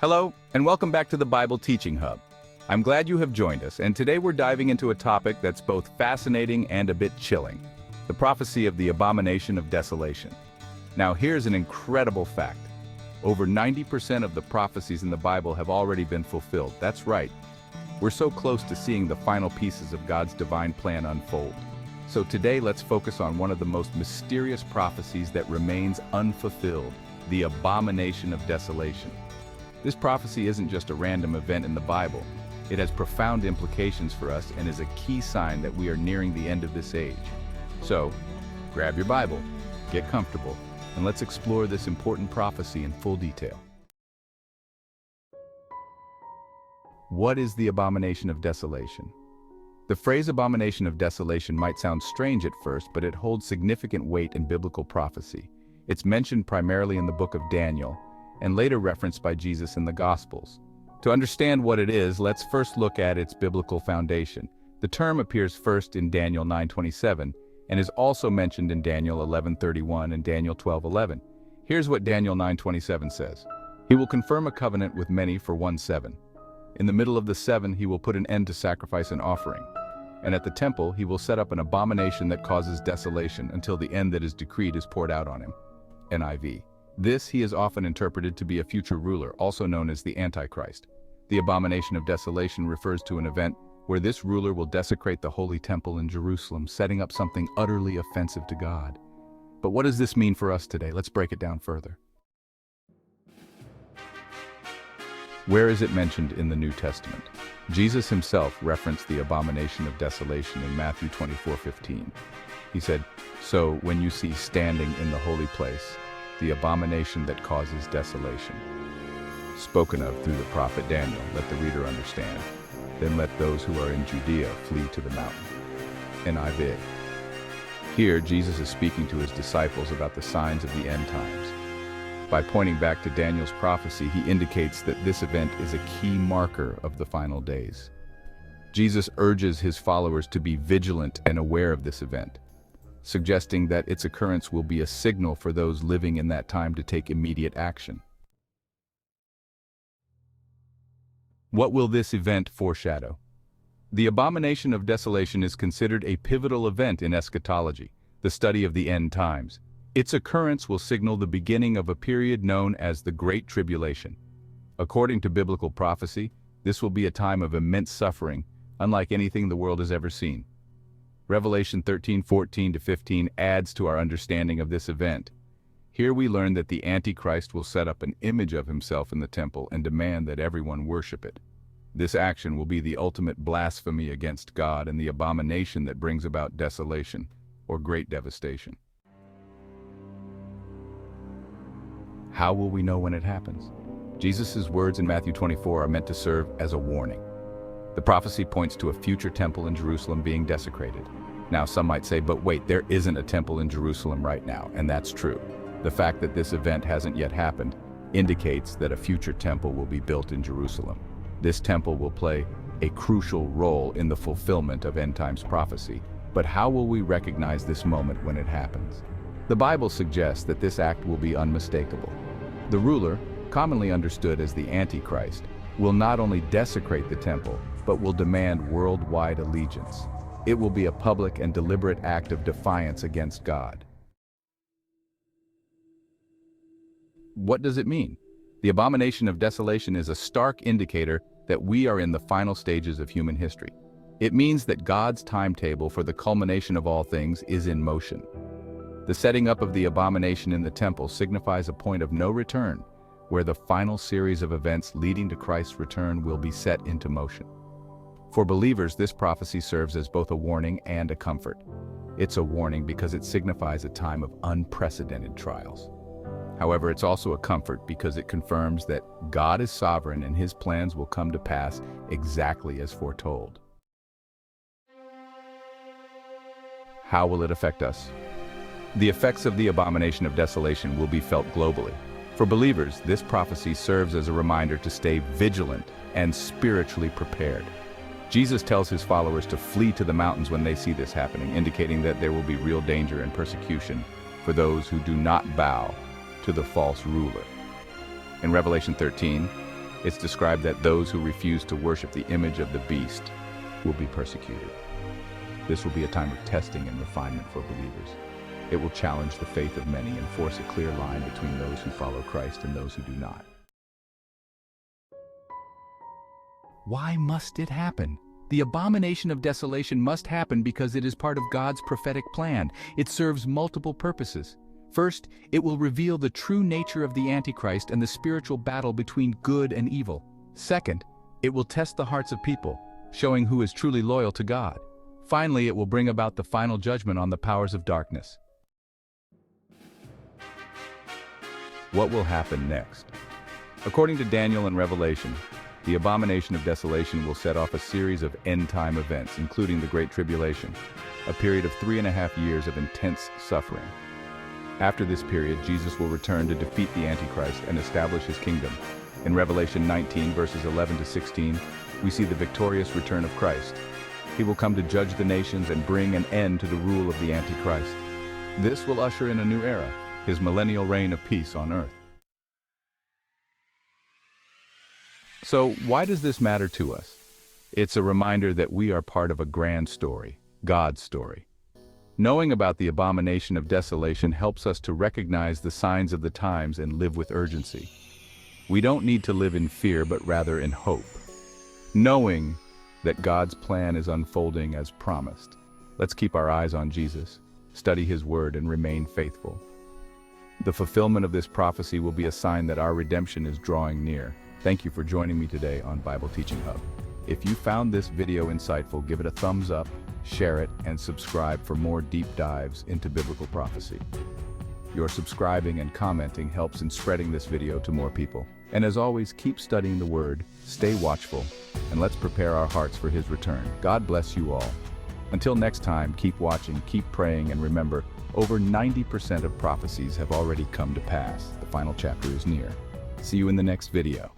Hello, and welcome back to the Bible Teaching Hub. I'm glad you have joined us, and today we're diving into a topic that's both fascinating and a bit chilling: the prophecy of the Abomination of Desolation. Now, here's an incredible fact. Over 90% of the prophecies in the Bible have already been fulfilled. That's right. We're so close to seeing the final pieces of God's divine plan unfold. So today, let's focus on one of the most mysterious prophecies that remains unfulfilled: the Abomination of Desolation. This prophecy isn't just a random event in the Bible. It has profound implications for us and is a key sign that we are nearing the end of this age. So, grab your Bible, get comfortable, and let's explore this important prophecy in full detail. What is the Abomination of Desolation? The phrase Abomination of Desolation might sound strange at first, but it holds significant weight in biblical prophecy. It's mentioned primarily in the book of Daniel, and later referenced by Jesus in the Gospels. To understand what it is, let's first look at its biblical foundation. The term appears first in Daniel 9:27 and is also mentioned in Daniel 11:31 and Daniel 12:11. Here's what Daniel 9:27 says. He will confirm a covenant with many for 1 7. In the middle of the 7, he will put an end to sacrifice and offering. And at the temple, he will set up an abomination that causes desolation until the end that is decreed is poured out on him. NIV. This he is often interpreted to be a future ruler, also known as the Antichrist. The Abomination of Desolation refers to an event where this ruler will desecrate the Holy Temple in Jerusalem, setting up something utterly offensive to God. But what does this mean for us today? Let's break it down further. Where is it mentioned in the New Testament? Jesus himself referenced the Abomination of Desolation in Matthew 24:15. He said, "So when you see standing in the holy place the abomination that causes desolation," spoken of through the prophet Daniel, let the reader understand. Then let those who are in Judea flee to the mountain. NIV. Here, Jesus is speaking to his disciples about the signs of the end times. By pointing back to Daniel's prophecy, he indicates that this event is a key marker of the final days. Jesus urges his followers to be vigilant and aware of this event, suggesting that its occurrence will be a signal for those living in that time to take immediate action. What will this event foreshadow? The Abomination of Desolation is considered a pivotal event in eschatology, the study of the end times. Its occurrence will signal the beginning of a period known as the Great Tribulation. According to biblical prophecy, this will be a time of immense suffering, unlike anything the world has ever seen. Revelation 13:14-15 adds to our understanding of this event. Here we learn that the Antichrist will set up an image of himself in the temple and demand that everyone worship it. This action will be the ultimate blasphemy against God and the abomination that brings about desolation, or great devastation. How will we know when it happens? Jesus' words in Matthew 24 are meant to serve as a warning. The prophecy points to a future temple in Jerusalem being desecrated. Now, some might say, but wait, there isn't a temple in Jerusalem right now, and that's true. The fact that this event hasn't yet happened indicates that a future temple will be built in Jerusalem. This temple will play a crucial role in the fulfillment of end times prophecy. But how will we recognize this moment when it happens? The Bible suggests that this act will be unmistakable. The ruler, commonly understood as the Antichrist, will not only desecrate the temple, but will demand worldwide allegiance. It will be a public and deliberate act of defiance against God. What does it mean? The Abomination of Desolation is a stark indicator that we are in the final stages of human history. It means that God's timetable for the culmination of all things is in motion. The setting up of the abomination in the temple signifies a point of no return, where the final series of events leading to Christ's return will be set into motion. For believers, this prophecy serves as both a warning and a comfort. It's a warning because it signifies a time of unprecedented trials. However, it's also a comfort because it confirms that God is sovereign and his plans will come to pass exactly as foretold. How will it affect us? The effects of the Abomination of Desolation will be felt globally. For believers, this prophecy serves as a reminder to stay vigilant and spiritually prepared. Jesus tells his followers to flee to the mountains when they see this happening, indicating that there will be real danger and persecution for those who do not bow to the false ruler. In Revelation 13, It's described that those who refuse to worship the image of the beast will be persecuted. This will be a time of testing and refinement for believers. It will challenge the faith of many and force a clear line between those who follow Christ and those who do not. Why must it happen? The abomination of desolation must happen because it is part of God's prophetic plan. It serves multiple purposes. First, it will reveal the true nature of the Antichrist and the spiritual battle between good and evil. Second, it will test the hearts of people, showing who is truly loyal to God. Finally, it will bring about the final judgment on the powers of darkness. What will happen next? According to Daniel and Revelation, the Abomination of Desolation will set off a series of end-time events, including the Great Tribulation, a period of 3.5 years of intense suffering. After this period, Jesus will return to defeat the Antichrist and establish his kingdom. In Revelation 19, verses 11 to 16, we see the victorious return of Christ. He will come to judge the nations and bring an end to the rule of the Antichrist. This will usher in a new era, his millennial reign of peace on earth. So, why does this matter to us? It's a reminder that we are part of a grand story, God's story. Knowing about the abomination of desolation helps us to recognize the signs of the times and live with urgency. We don't need to live in fear, but rather in hope, knowing that God's plan is unfolding as promised. Let's keep our eyes on Jesus, study his word, and remain faithful. The fulfillment of this prophecy will be a sign that our redemption is drawing near. Thank you for joining me today on Bible Teaching Hub. If you found this video insightful, give it a thumbs up, share it, and subscribe for more deep dives into biblical prophecy. Your subscribing and commenting helps in spreading this video to more people. And as always, keep studying the Word, stay watchful, and let's prepare our hearts for His return. God bless you all. Until next time, keep watching, keep praying, and remember, over 90% of prophecies have already come to pass. The final chapter is near. See you in the next video.